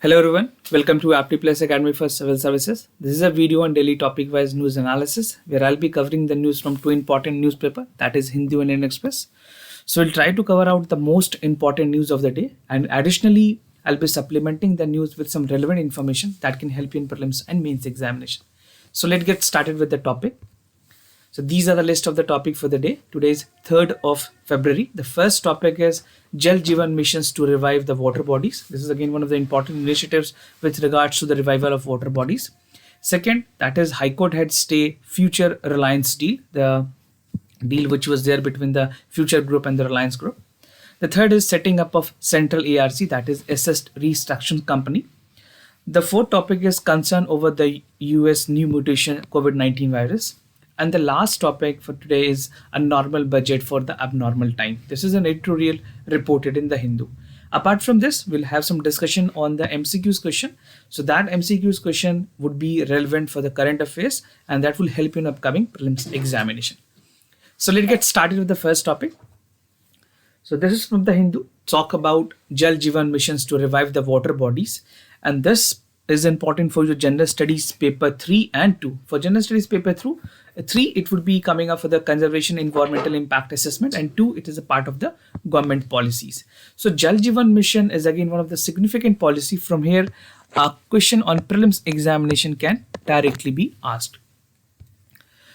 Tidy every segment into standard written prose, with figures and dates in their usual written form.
Hello everyone, welcome to Apti Plus Academy for Civil Services. This is a video on daily topic-wise news analysis where I'll be covering the news from two important newspapers, that is Hindu and Indian Express. So we'll try to cover out the most important news of the day, and additionally I'll be supplementing the news with some relevant information that can help you in prelims and mains examination. So let's get started with the topic. So these are the list of the topic for the day. Today is 3rd of February. The first topic is Jal Jeevan missions to revive the water bodies. This is again one of the important initiatives with regards to the revival of water bodies. Second, that is High Court had stay future Reliance deal, the deal which was there between the Future Group and the Reliance Group. The third is setting up of Central ARC, that is Assessed Restructuring Company. The fourth topic is concern over the US new mutation COVID-19 virus. And the last topic for today is a normal budget for the abnormal time. This is an editorial reported in the Hindu. Apart from this, we'll have some discussion on the MCQs question. So that MCQs question would be relevant for the current affairs and that will help you in upcoming prelims examination. So let's get started with the first topic. So this is from the Hindu. Talk about Jal Jeevan missions to revive the water bodies. And this is important for your general studies paper 3 and 2. For general studies paper 3, it would be coming up for the conservation environmental impact assessment, and 2, it is a part of the government policies. So Jal Jeevan mission is again one of the significant policy. From here, a question on prelims examination can directly be asked.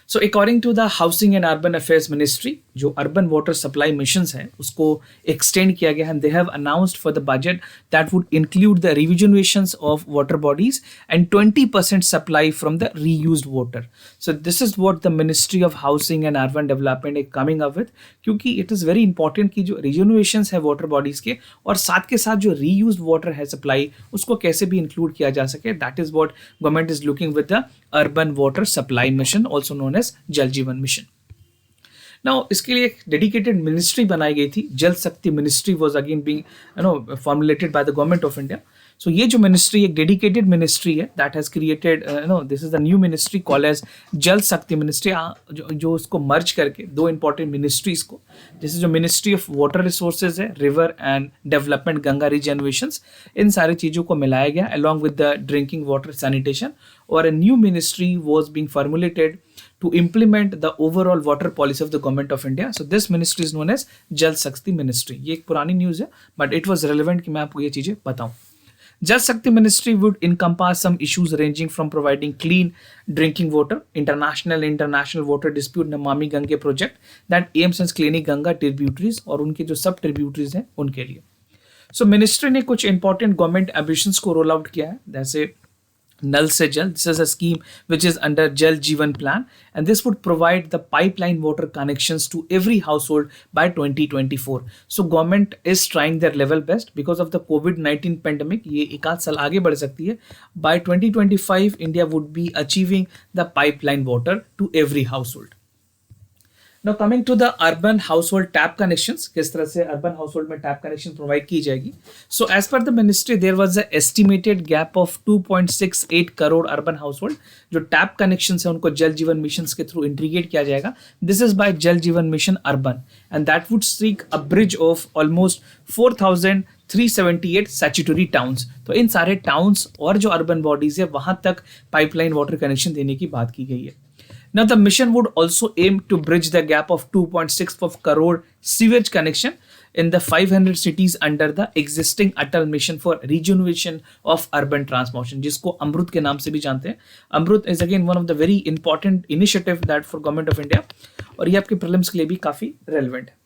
So according to the Housing and Urban Affairs Ministry, जो urban water supply missions है उसको extend किया गया, and they have announced for the budget that would include the rejuvenations of water bodies and 20% supply from the reused water. So this is what the Ministry of Housing and Urban Development is coming up with, क्योंकि it is very important कि जो rejuvenations है water bodies के और साथ के साथ जो reused water है supply उसको कैसे भी include किया जा सके. That is what government is looking with the urban water supply mission, also known as Jal Jeevan mission. Now, इसके लिए एक डेडिकेटेड मिनिस्ट्री बनाई गई थी. Jal Shakti ministry was again being formulated by the government of India. So ये जो ministry एक dedicated ministry है that has created this is the new ministry called as Jal Shakti ministry, जो उसको मर्ज करके दो इंपॉर्टेंट मिनिस्ट्रीज को, जैसे जो मिनिस्ट्री ऑफ वाटर रिसोर्सेज है, रिवर एंड डेवलपमेंट, गंगा रीजनरेशंस, इन सारी चीज़ों को मिलाया गया along with the drinking water sanitation, और a new ministry was being formulated to implement the overall water policy of the government of India. So this ministry is known as Jal Shakti Ministry. ये एक पुरानी news है, but it was relevant कि मैं आपको ये चीज़ें बताऊं. Jal Shakti Ministry would encompass some issues ranging from providing clean drinking water, international water dispute Namami Gange project that aims at cleaning Ganga tributaries और उनके जो सब tributaries हैं उनके लिए. So ministry ने कुछ important government ambitions को roll out किया है, जैसे Nal Se Jal. This is a scheme which is under Jal Jeevan plan, and this would provide the pipeline water connections to every household by 2024. So government is trying their level best because of the COVID-19 pandemic. ये एक आध साल आगे बढ़ सकती है. By 2025, India would be achieving the pipeline water to every household. Now coming to the urban household tap connections, किस तरह से urban household में tap connection provide की जाएगी. So as per the ministry, there was an estimated gap of 2.68 crore urban household जो tap connections है उनको जल जीवन मिशंस के थ्रू इंटीग्रेट किया जाएगा. This is by जल जीवन mission urban, and that would seek a bridge of almost 4,378 statutory towns. तो इन सारे towns और जो urban bodies है वहाँ तक pipeline water connection देने की बात की गई है. Now the mission would also aim to bridge the gap of 2.6 crore sewage connection in the 500 cities under the existing Atal Mission for Rejuvenation of Urban Transformation, जिसको अमृत के नाम से भी जानते हैं. अमृत is again one of the very important initiative that for Government of India, और ये आपके prelims के लिए भी काफी relevant है.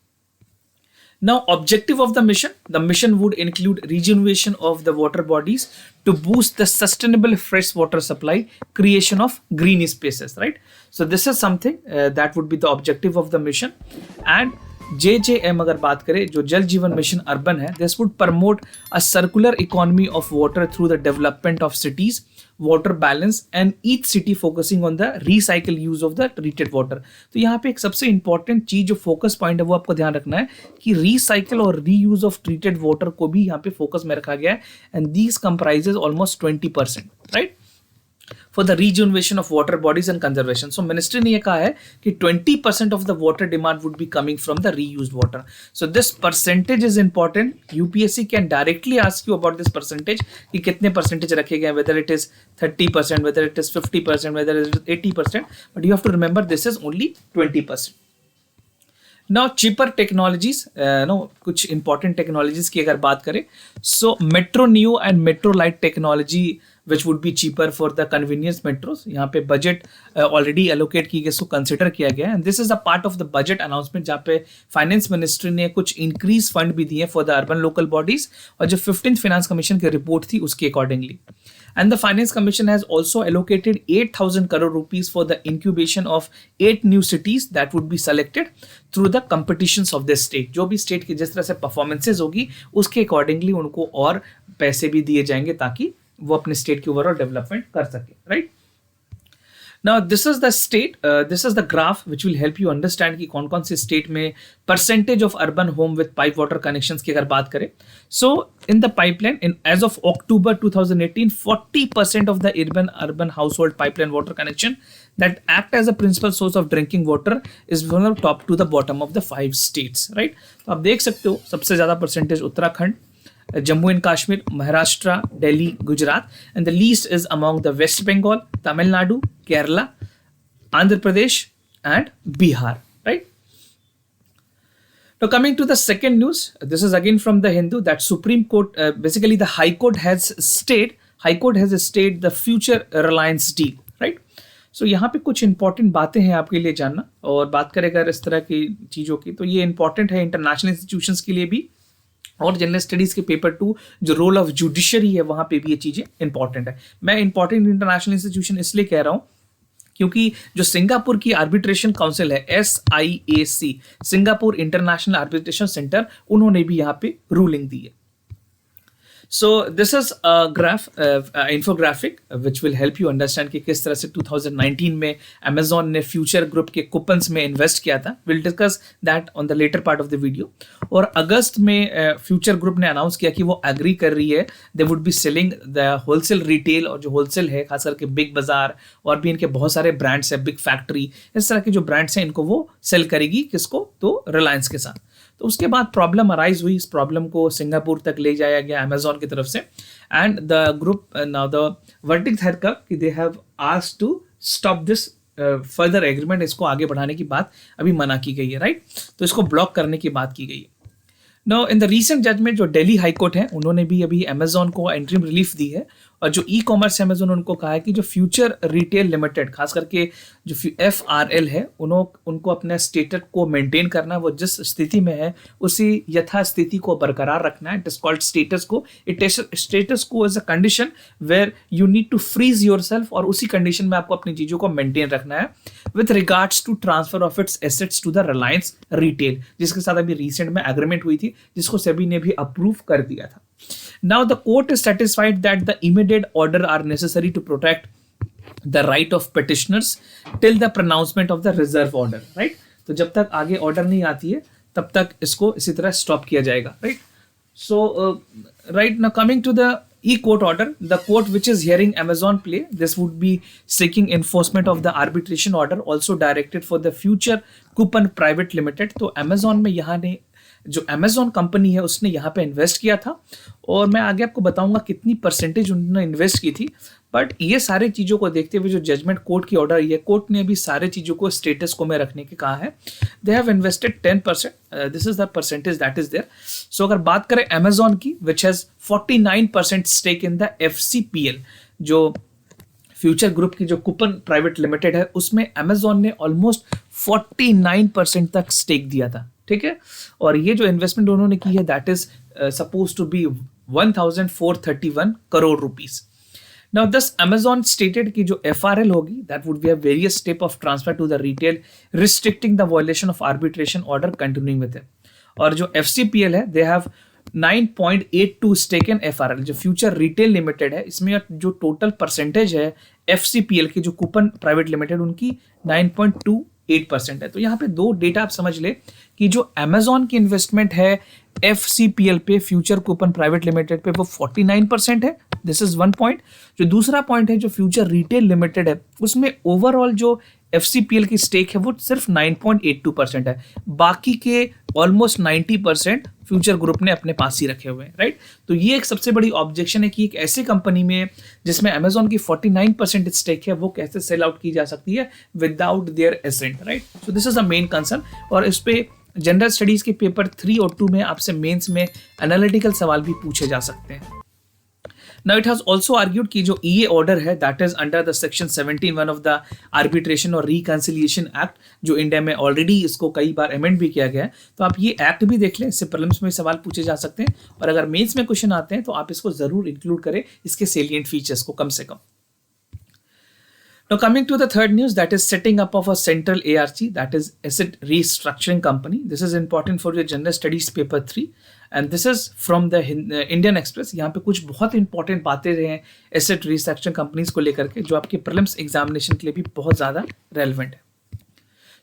Now, objective of the mission would include rejuvenation of the water bodies to boost the sustainable fresh water supply, creation of green spaces, right? So this is something that would be the objective of the mission. And JJM अगर बात करें, जो जल जीवन mission urban है, this would promote a circular economy of water through the development of cities, water balance, and each city focusing on the recycle use of the treated water. तो यहाँ पे एक सबसे important चीज जो फोकस पॉइंट है वो आपको ध्यान रखना है कि recycle और reuse of treated water को भी यहाँ पे फोकस में रखा गया है, and these comprises almost 20%, right? for the rejuvenation of water bodies and conservation. So ministry ने ये कहा है कि 20% of the water demand would be coming from the reused water. So this percentage is important. UPSC can directly ask you about this percentage कि कितने percentage रखे गए, whether it is 30%, whether it is 50%, whether it is 80%, but you have to remember this is only 20%. Now cheaper technologies, कुछ important technologies की अगर बात करें, so Metro Neo and Metro Light technology which would be cheaper for the convenience metros. यहाँ पे budget already allocate की गई, इसको consider किया गया है, and this is a part of the budget announcement जहाँ पे finance ministry ने कुछ increase fund भी दिए for the urban local bodies, और जो 15th finance commission की report थी उसके accordingly. And the finance commission has also allocated 8,000 crore rupees for the incubation of 8 new cities that would be selected through the competitions of the state. जो भी state की जिस तरह से performances होगी उसके accordingly उनको और पैसे भी दिए जाएंगे ताकि वो अपने स्टेट की ओवरऑल डेवलपमेंट कर सके, right. Now this is the state, this is the graph which will help you understand कि कौन कौन से स्टेट में percentage of urban home with pipe water connections की अगर बात करें. So in the pipeline in as of October 2018 40% of the urban household pipeline water connection that act as a principal source of drinking water is from the top to the bottom of the 5 states, right. तो आप देख सकते हो सबसे ज्यादा percentage Uttarakhand, Jammu and Kashmir, Maharashtra, Delhi, Gujarat, and the least is among the West Bengal, Tamil Nadu, Kerala, Andhra Pradesh, and Bihar, right? Now coming to the second news, this is again from the Hindu, that Supreme Court, basically the High Court has stayed the future Reliance deal, right? So यहाँ पे कुछ important बातें हैं आपके लिए जानना, और बात करें अगर इस तरह की चीज़ों की तो ये इंपॉर्टेंट है इंटरनेशनल इंस्टीट्यूशंस के लिए भी, और जनरल स्टडीज के पेपर 2 जो रोल ऑफ जुडिशरी है वहां पे भी ये चीजें इंपॉर्टेंट है. मैं इंपॉर्टेंट इंटरनेशनल इंस्टीट्यूशन इसलिए कह रहा हूं क्योंकि जो सिंगापुर की आर्बिट्रेशन काउंसिल है SIAC, Singapore international arbitration centre, उन्होंने भी यहाँ पे रूलिंग दी है. So this is a graph, infographic which will help you understand कि किस तरह से 2019 में Amazon ने फ्यूचर ग्रुप के कूपन्स में इन्वेस्ट किया था. We'll discuss that on the later part of the video. और अगस्त में फ्यूचर ग्रुप ने अनाउंस किया कि वो एग्री कर रही है, they would be selling the wholesale retail, और जो होलसेल है खास करके बिग बाजार और भी इनके बहुत सारे ब्रांड्स है, बिग फैक्ट्री, इस तरह के जो ब्रांड्स हैं इनको वो सेल करेगी, किसको, तो रिलायंस के साथ. तो उसके बाद प्रॉब्लम अराइज हुई, इस प्रॉब्लम को सिंगापुर तक ले जाया गया अमेजॉन की तरफ से, and the group now the verdict had come कि they have asked to stop this further agreement, इसको आगे बढ़ाने की बात अभी मना की गई है, राइट. तो इसको ब्लॉक करने की बात की गई है. Now in the recent judgement जो दिल्ली हाई कोर्ट है उन्होंने भी अभी अमेजॉन को एंट्रीम रिलीफ दी है, और जो ई कॉमर्स अमेजॉन उनको कहा है कि जो फ्यूचर रिटेल लिमिटेड खास करके जो FRL है उनको अपने स्टेटस को मेंटेन करना, वो जिस स्थिति में है उसी यथा स्थिति को बरकरार रखना है. It is called status quo. Status quo is a condition where you need to freeze yourself, और उसी कंडीशन में आपको अपनी चीजों को मेंटेन रखना है with regards to transfer of its assets to the Reliance retail, जिसके साथ अभी रिसेंट में एग्रीमेंट हुई थी, जिसको सेबी ने भी अप्रूव कर दिया था. Now the court is satisfied that the immediate order are necessary to protect the right of petitioners till the pronouncement of the reserve order, right? तो जब तक आगे ऑर्डर नहीं आती है तब तक इसको इसी तरह स्टॉप किया जाएगा, right? So right now coming to the e-court order, the court which is hearing Amazon play, this would be seeking enforcement of the arbitration order also directed for the future Coupon Private Limited. तो Amazon में यहाँ ने जो Amazon company है उसने यहाँ पे invest किया था, और मैं आगे आपको बताऊंगा कितनी परसेंटेज उन्होंने इन्वेस्ट की थी. बट ये सारे चीज़ों को देखते हुए जो जजमेंट कोर्ट की ऑर्डर है, कोर्ट ने अभी सारे चीज़ों को स्टेटस को में रखने के कहा है. They have invested 10%, this is the percentage that is there. So अगर बात करें Amazon की, which has 49% stake in the FCPL, जो फ्यूचर ग्रुप की जो कूपन प्राइवेट लिमिटेड है, उसमें Amazon ने ऑलमोस्ट 49% तक स्टेक दिया था, ठीक है. और ये जो इन्वेस्टमेंट उन्होंने की है that is suppose to be 1431 crore rupees. Now this Amazon stated कि जो FRL होगी that would be a various step of transfer to the retail restricting the violation of arbitration order continuing with it. और जो FCPL है they have 9.82 stake in FRL, जो Future Retail Limited है, इसमें जो टोटल परसेंटेज है FCPL की जो कूपन प्राइवेट लिमिटेड उनकी 9.28% है. तो यहाँ पे दो डेटा आप समझ ले कि जो Amazon की इन्वेस्टमेंट है FCPL पे, फ्यूचर कूपन प्राइवेट लिमिटेड पे, वो 49% है, दिस इज वन पॉइंट। जो दूसरा पॉइंट है, जो फ्यूचर रिटेल लिमिटेड है, उसमें ओवरऑल जो FCPL की स्टेक है वो सिर्फ 9.82% है, बाकी के ऑलमोस्ट 90% फ्यूचर ग्रुप ने अपने पास ही रखे हुए हैं, राइट। तो ये एक सबसे बड़ी ऑब्जेक्शन है कि एक ऐसी कंपनी में जिसमें अमेजॉन की 49% स्टेक है, वो कैसे सेल आउट की जा सकती है without their assent, right. So this is a main concern, और इस पे जनरल स्टडीज के पेपर 3 और 2 में आपसे मेंस में एनालिटिकल सवाल भी पूछे जा सकते हैं। Now it has also argued कि जो EA order है, that is under the section 17(1) of the Arbitration और Reconciliation Act, जो इंडिया में ऑलरेडी इसको कई बार अमेंड भी किया गया है, तो आप ये एक्ट भी देख लें, इससे प्रीलिम्स में सवाल पूछे जा सकते हैं, और अगर मेंस में क्वेश्चन आते हैं तो आप इसको जरूर इंक्लूड करें, इसके सेलिएंट फीचर्स को कम से कम। Now coming to the third news, that is setting up of a central ARC, that is asset restructuring company. This is important for your general studies paper 3 and this is from the Indian Express. यहाँ पे कुछ बहुत important बातें हैं asset restructuring companies को लेकर के, जो आपके प्रीलिम्स एग्जामिनेशन के लिए भी बहुत ज़्यादा रेलिवेंट है।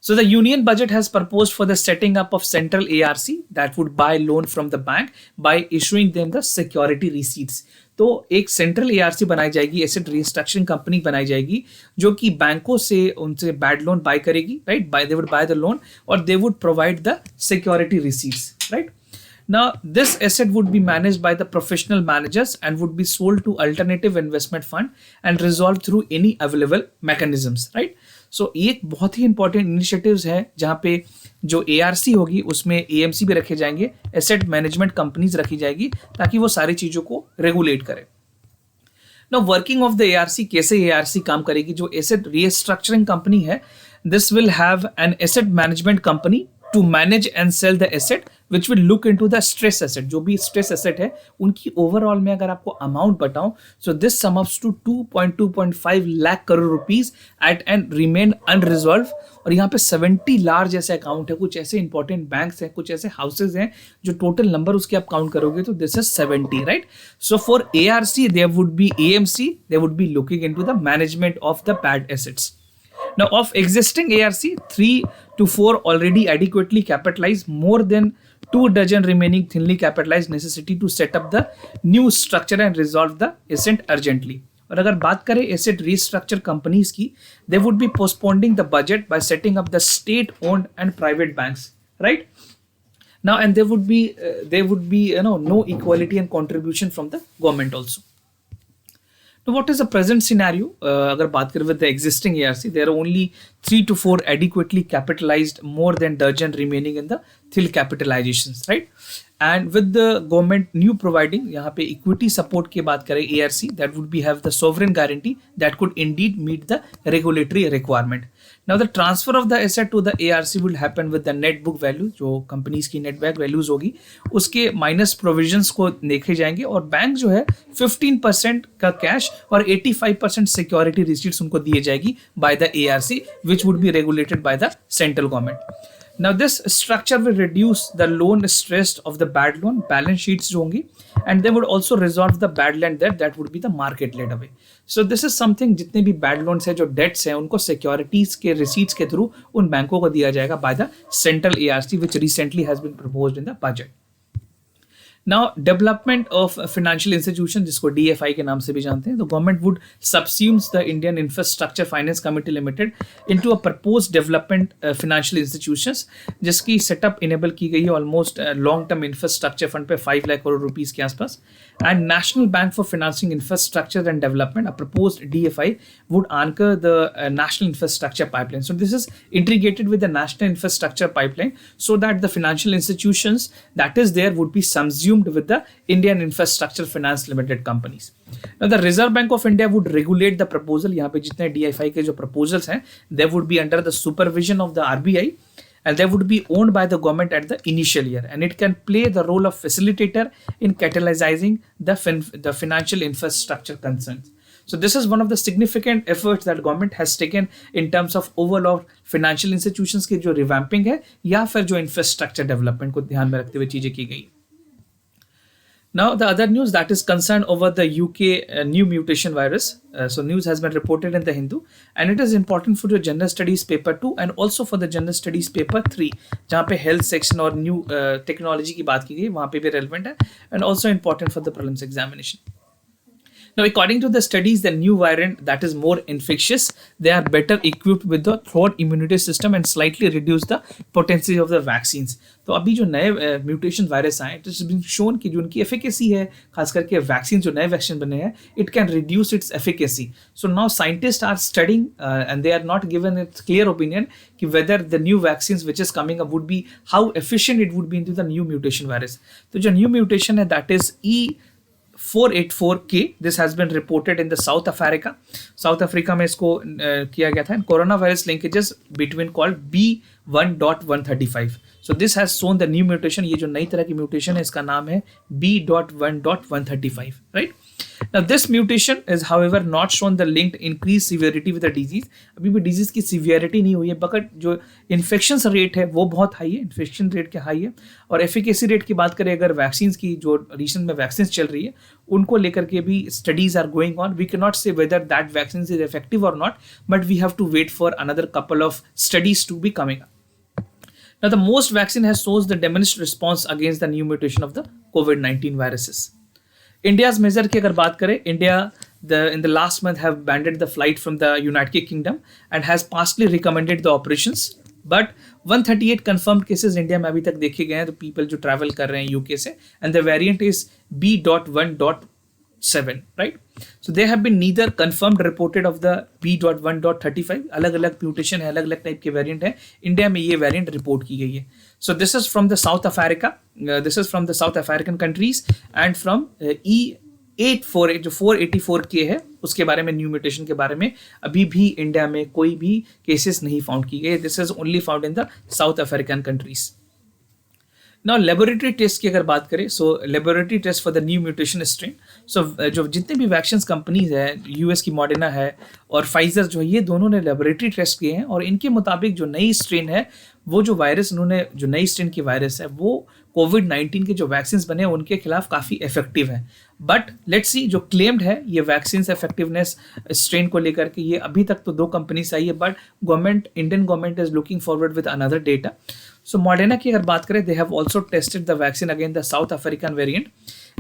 So the union budget has proposed for the setting up of central ARC that would buy loan from the bank by issuing them the security receipts. तो एक सेंट्रल ARC बनाई जाएगी, एसेट रिस्ट्रक्चरिंग कंपनी बनाई जाएगी, जो कि बैंकों से उनसे बैड लोन बाय करेगी, right. They would buy the loan और they would provide the security receipts, right. Now, this asset would be managed by the professional managers and would be sold to alternative investment fund and resolved through any available mechanisms, right? So, ये एक बहुत ही important initiatives है, जहाँ पे जो ARC होगी उसमें AMC भी रखे जाएंगे, एसेट मैनेजमेंट कंपनीज रखी जाएगी, ताकि वो सारी चीज़ों को रेगुलेट करे। Now, working of the ARC, कैसे ARC काम करेगी? जो एसेट रिस्ट्रक्चरिंग कंपनी है, this will have an asset management company to manage and sell the asset which will look into the stress asset. जो भी stress asset है उनकी overall में अगर आपको amount बताऊं, so this sums to 2.5 lakh crore rupees at and remain unresolved। और यहाँ पे 70 लार्ज ऐसे अकाउंट है, कुछ ऐसे इंपॉर्टेंट बैंक्स हैं, कुछ ऐसे हाउसेज हैं, जो टोटल नंबर उसके आप काउंट करोगे तो this is 70, right. So for ARC there would be AMC, they would be looking into the management of the bad assets. Now, of existing ARC, 3 to 4 already adequately capitalized, more than 2 dozen remaining thinly capitalized, necessity to set up the new structure and resolve the asset urgently. और अगर बात करें asset restructure companies की, they would be postponing the budget by setting up the state-owned and private banks, right? Now, and there would be no equality and contribution from the government also. So what is the present scenario? अगर बात करें with the existing ARC, there are only 3 to 4 adequately capitalized, more than dozen remaining in the thill capitalizations, right? And with the government new providing, यहाँ पे equity support की बात करें ARC, that would be have the sovereign guarantee that could indeed meet the regulatory requirement. Now the transfer of the asset to the ARC will happen with the net book value, जो companies की net back values होगी उसके minus provisions को देखे जाएंगे, और bank जो है 15% का कैश और 85% सिक्योरिटी रिसीट्स उनको दिए जाएगी by the ARC, which would be regulated by the central government. Now this structure will reduce the loan stress of the bad loan balance sheets जो होंगी, and they would also resolve the bad lend debt that would be the market led away. So this is something, जितने भी bad loans है, जो debts हैं, उनको securities के receipts के through उन बैंकों को दिया जाएगा by the central ARC, which recently has been proposed in the budget. Now, development of financial institution, जिसको DFI के नाम से भी जानते हैं, तो government would subsumes the Indian Infrastructure Finance Committee Limited into a proposed development financial institutions, जिसकी setup enable की गई है almost long term infrastructure fund पे 5 लाख करोड़ रुपीस के आसपास। And national bank for financing infrastructure and development, a proposed DFI would anchor the national infrastructure pipeline. So this is integrated with the national infrastructure pipeline, so that the financial institutions that is there would be subsumed with the Indian Infrastructure Finance Limited companies. Now the Reserve Bank of India would regulate the proposal. यहाँ पे जितने DFI के जो proposals हैं, they would be under the supervision of the RBI, and they would be owned by the government at the initial year, and it can play the role of facilitator in catalyzing the financial infrastructure concerns. So this is one of the significant efforts that government has taken in terms of overall financial institutions के जो revamping है, या फिर जो infrastructure development को ध्यान में रखते हुए चीजें की गई। Now the other news that is concerned over the UK new mutation virus. So news has been reported in the Hindu, and it is important for your general studies paper 2 and also for the general studies paper 3, जहाँ पे health section और new technology की बात की गई, वहाँ पे भी relevant है, and also important for the prelims examination. Now, according to the studies, the new variant that is more infectious, they are better equipped with the throat immunity system and slightly reduce the potency of the vaccines. तो अभी जो नए mutation virus आए, it is been shown कि जो उनकी efficacy है, खास करके वैक्सीन जो नए वैक्सीन बने हैं, it can reduce its efficacy. So now scientist are studying and they are not given its clear opinion कि whether the new vaccine which is coming up would be how efficient it would be into the new mutation virus. तो जो new mutation है that is E484K. This has been reported in the South Africa. South Africa में इसको किया गया था. And coronavirus linkages between called B1.135. So this has shown the new mutation. ये जो नई तरह की mutation है इसका नाम है B.1.135. Right? Now this mutation is however not shown the linked increased severity with the disease. अभी भी disease की severity नहीं हुई है, but जो infections rate है वो बहुत हाई है, infection rate क्या हाई है. और efficacy rate की बात करें अगर vaccines की, जो recent में vaccines चल रही है उनको लेकर के भी studies are going on. We cannot say whether that vaccine is effective or not, but we have to wait for another couple of studies to be coming up. Now the most vaccine has shown the diminished response against the new mutation of the COVID-19 viruses. India's measure की अगर बात करें, India in the last month have banned the flight from the United Kingdom and has partially recommended the operations. But 138 confirmed cases India में अभी तक देखे गए हैं, तो people जो travel कर रहे हैं UK से, and the variant is B.1.7, right? So they have been neither confirmed reported of the B.1.35. अलग अलग म्यूटेशन है, अलग अलग टाइप के वेरिएंट है. इंडिया में ये वेरिएंट रिपोर्ट की गई है. So this is from the South Africa. This is from the South African countries and from E84 जो 484K है उसके बारे में, न्यू म्यूटेशन के बारे में अभी भी इंडिया में कोई भी केसेस नहीं फाउंड की गए. This is only found in the south African countries. Now laboratory test की अगर बात करें, so laboratory test for the new mutation strain, so जो जितने भी वैक्सीन कंपनीज है, यूएस की मॉडर्ना है और फाइजर जो है, ये दोनों ने लेबोरेटरी टेस्ट किए हैं और इनके मुताबिक जो नई स्ट्रेन है, वो जो वायरस उन्होंने, जो नई स्ट्रेन की वायरस है वो कोविड-19 के जो वैक्सीन बने हैं उनके खिलाफ काफ़ी इफेक्टिव है. बट लेट्स सी, जो क्लेम्ड है ये वैक्सीन इफेक्टिवनेस स्ट्रेन को लेकर के, ये अभी तक तो 2 कंपनीज आई है, but government, Indian government is looking forward with another data. So Moderna की अगर बात करें, they have also tested the vaccine against the south African variant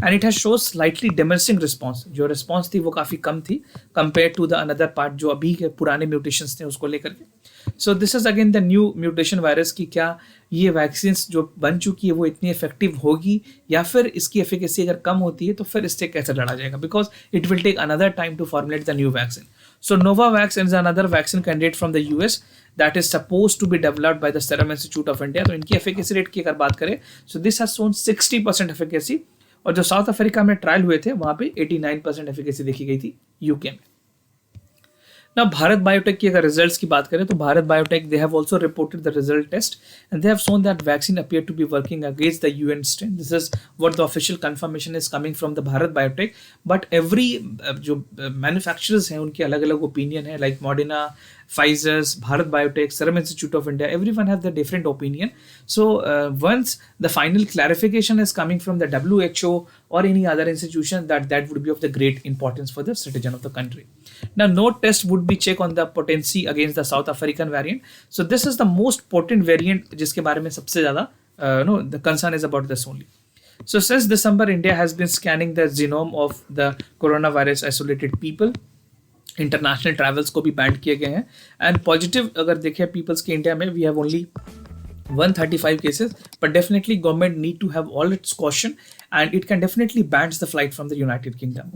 and it has show slightly diminishing response. जो response थी वो काफ़ी कम थी compare to the another part जो अभी के पुराने म्यूटेशंस थे उसको लेकर के. So this is again the new mutation virus की क्या ये वैक्सीन जो बन चुकी है वो इतनी इफेक्टिव होगी या फिर इसकी एफिकेसी अगर कम होती है तो फिर इससे कैसे लड़ा जाएगा, because it will take another time to formulate the new vaccine. So Novavax is another vaccine candidate from the US that is supposed to be developed by the Serum Institute of India. तो इनकी efficacy rate की अगर बात करें, so this has shown 60% efficacy और जो south Africa में trial हुए थे वहाँ पे 89% efficacy देखी गई थी यूके में. Now भारत बायोटेक की अगर रिजल्ट्स की बात करें तो Bharat biotech, they have also reported the result test and they have shown that vaccine appear to be working against the UN strain. This is what the official confirmation is coming from the Bharat biotech. But every जो manufacturers हैं उनके अलग अलग opinion है, like Moderna, Pfizer's, Bharat Biotech, Serum Institute of India, everyone has the different opinion. So once the final clarification is coming from the WHO or any other institution, that would be of the great importance for the citizen of the country. Now, no test would be checked on the potency against the South African variant. So this is the most potent variant जिसके बारे में सबसे ज़्यादा the concern is about this only. So since December, India has been scanning the genome of the coronavirus isolated people. International travels को भी band किए गए हैं एंड पॉजिटिव अगर देखें पीपल्स के इंडिया में we have only 135 cases, but definitely government need to have all its caution and it can definitely ban the flight from the United Kingdom.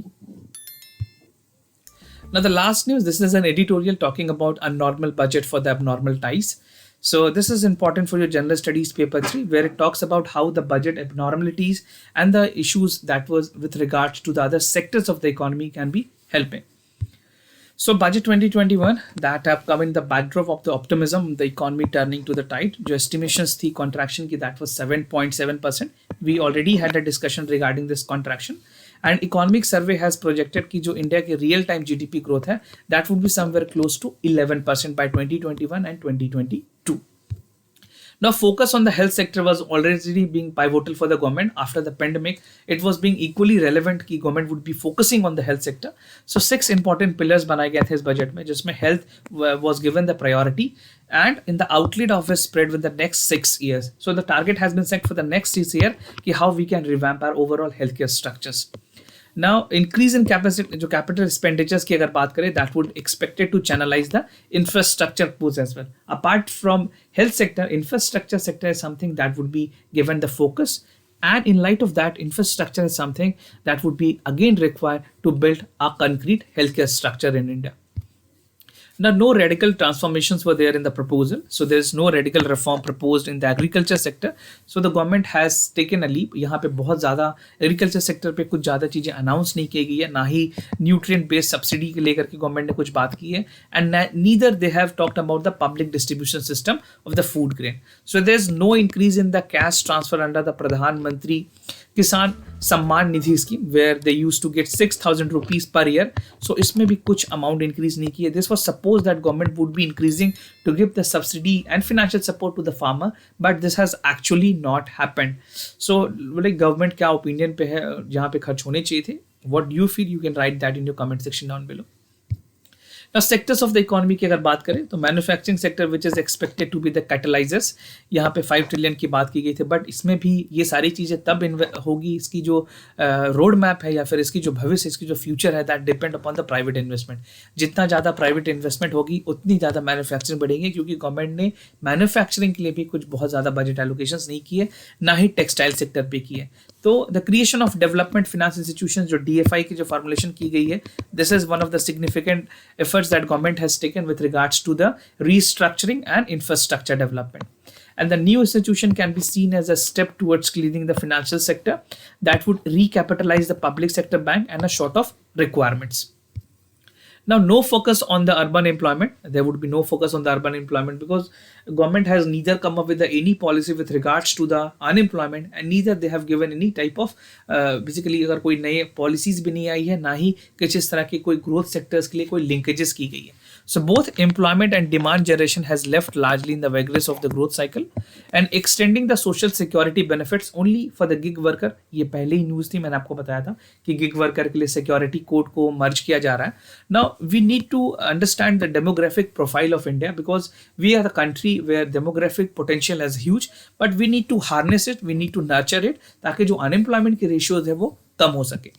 Now the last news, this is an editorial talking about abnormal budget for the abnormal ties. So this is important for your general studies paper 3 where it talks about how the budget abnormalities and the issues that was with regards to the other sectors of the economy can be helping. So budget 2021 that have come in the backdrop of the optimism, the economy turning to the tide. जो estimations थी contraction की that was 7.7%. We already had a discussion regarding this contraction. And economic survey has projected कि जो India की real time GDP growth है that would be somewhere close to 11% by 2021 and 2022. Now, focus on the health sector was already being pivotal for the government. After the pandemic, it was being equally relevant कि government would be focusing on the health sector. So 6 important pillars बनाए गए थे इस budget में, जिसमें health was given the priority and in the outlet of it spread with the next 6 years. So the target has been set for the next 6 years कि how we can revamp our overall healthcare structures. Now, increase in capacity, जो capital expenditures की अगर बात करें, that would expected to channelize the infrastructure push as well. Apart from health sector, infrastructure sector is something that would be given the focus. And in light of that, infrastructure is something that would be again required to build a concrete healthcare structure in India. Now, no radical transformations were there in the proposal. So there is no radical reform proposed in the agriculture sector. So the government has taken a leap. यहाँ पे बहुत ज़्यादा agriculture sector पे कुछ ज़्यादा चीज़ें announce नहीं की गई है, ना ही न्यूट्रिएंट बेस्ड सब्सिडी के लेकर के गवर्नमेंट ने कुछ बात की है, and neither they have talked about the public distribution system of the food grain. So there is no increase in the cash transfer under the Pradhanmantri Kisan Samman Nidhi scheme where they use to get 6,000 rupees per year. So इसमें भी कुछ amount increase नहीं की है. This was suppose that government would be increasing to give the subsidy and financial support to the farmer, but this has actually not happened. So like government क्या opinion पे है जहाँ पे खर्च होने चाहिए थे? What do you feel? You can write that in your comment section down below. Now, sectors of the economy की अगर बात करें तो manufacturing sector which is expected to be the catalysers, यहाँ पे 5 ट्रिलियन की बात की गई थी, बट इसमें भी ये सारी चीज़ें तब होगी, इसकी जो रोड मैप है या फिर इसकी जो भविष्य, इसकी जो फ्यूचर है, that depend upon the private investment. जितना ज़्यादा प्राइवेट इन्वेस्टमेंट होगी उतनी ज़्यादा मैन्युफैक्चरिंग बढ़ेगी, क्योंकि गवर्नमेंट ने मैन्युफैक्चरिंग के लिए भी कुछ बहुत ज़्यादा बजट एलोकेशंस नहीं किए, ना ही टेक्सटाइल सेक्टर पे किए. तो the creation of development finance institution जो DFI की जो फॉर्मुलेशन की गई है, this is one of the significant efforts that government has taken with regards to the restructuring and infrastructure development. And the new institution can be seen as a step towards cleaning the financial sector that would recapitalize the public sector bank and a sort of requirements. Now, no focus on the urban employment. There would be no focus on the urban employment because government has neither come up with any policy with regards to the unemployment, and neither they have given any type of basically अगर कोई नए policies भी नहीं आई है, ना ही किसी इस तरह के कोई growth sectors के लिए कोई linkages की गई है. So both employment and demand generation has left largely in the vagaries of the growth cycle, and extending the social security benefits only for the gig worker. ये पहले ही न्यूज़ थी, मैंने आपको बताया था कि गिग वर्कर के लिए सिक्योरिटी कोड को मर्ज किया जा रहा है. Now we need to understand the demographic profile of India because we are the country where demographic potential is huge, but we need to harness it, we need to nurture it ताकि जो unemployment के ratios है वो कम हो सके.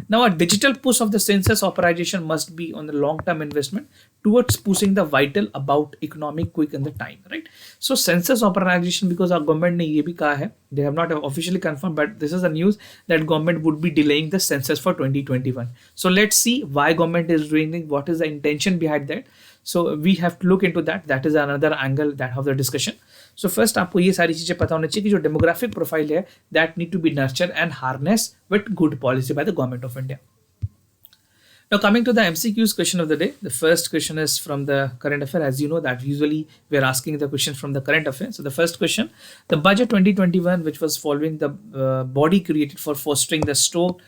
Now, a digital push of the census authorization must be on the long-term investment towards pushing the vital about economic quick in the time, right? So, census authorization, because our government ने ये भी कहा है, they have not officially confirmed, but this is the news that government would be delaying the census for 2021. So, let's see why government is doing it, what is the intention behind that. So, we have to look into that. That is another angle that of the discussion. So first आपको ये सारी चीज़ें पता होनी चाहिए कि जो demographic profile है that need to be nurture and harness with good policy by the government of India. Now coming to the MCQs question of the day, the first question is from the current affair. As you know that usually we are asking the question from the current affair. So the first question, the budget 2021 which was following the body created for fostering the stroke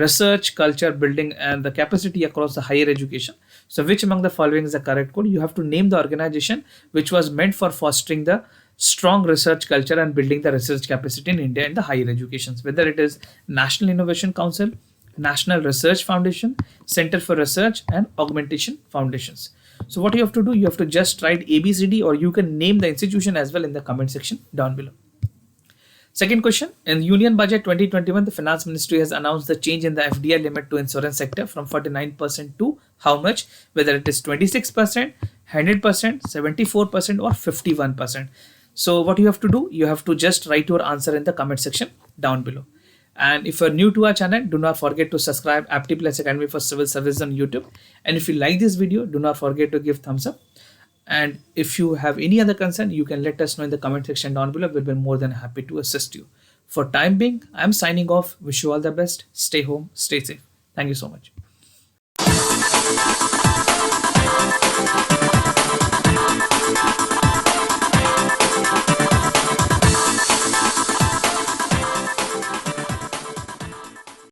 research, culture building and the capacity across the higher education. So which among the following is the correct code? You have to name the organization which was meant for fostering the strong research culture and building the research capacity in India in the higher educations, whether it is National Innovation Council, National Research Foundation, Center for Research and Augmentation Foundations. So what you have to do, you have to just write ABCD or you can name the institution as well in the comment section down below. Second question, in Union Budget 2021, the Finance Ministry has announced the change in the FDI limit to insurance sector from 49% to how much, whether it is 26%, 100%, 74% or 51%. So what you have to do, you have to just write your answer in the comment section down below. And if you're new to our channel, do not forget to subscribe Aptplus Academy for Civil Service on YouTube. And if you like this video, do not forget to give thumbs up. And if you have any other concern, you can let us know in the comment section down below. We'll be more than happy to assist you. For time being, I'm signing off. Wish you all the best. Stay home, stay safe. Thank you so much.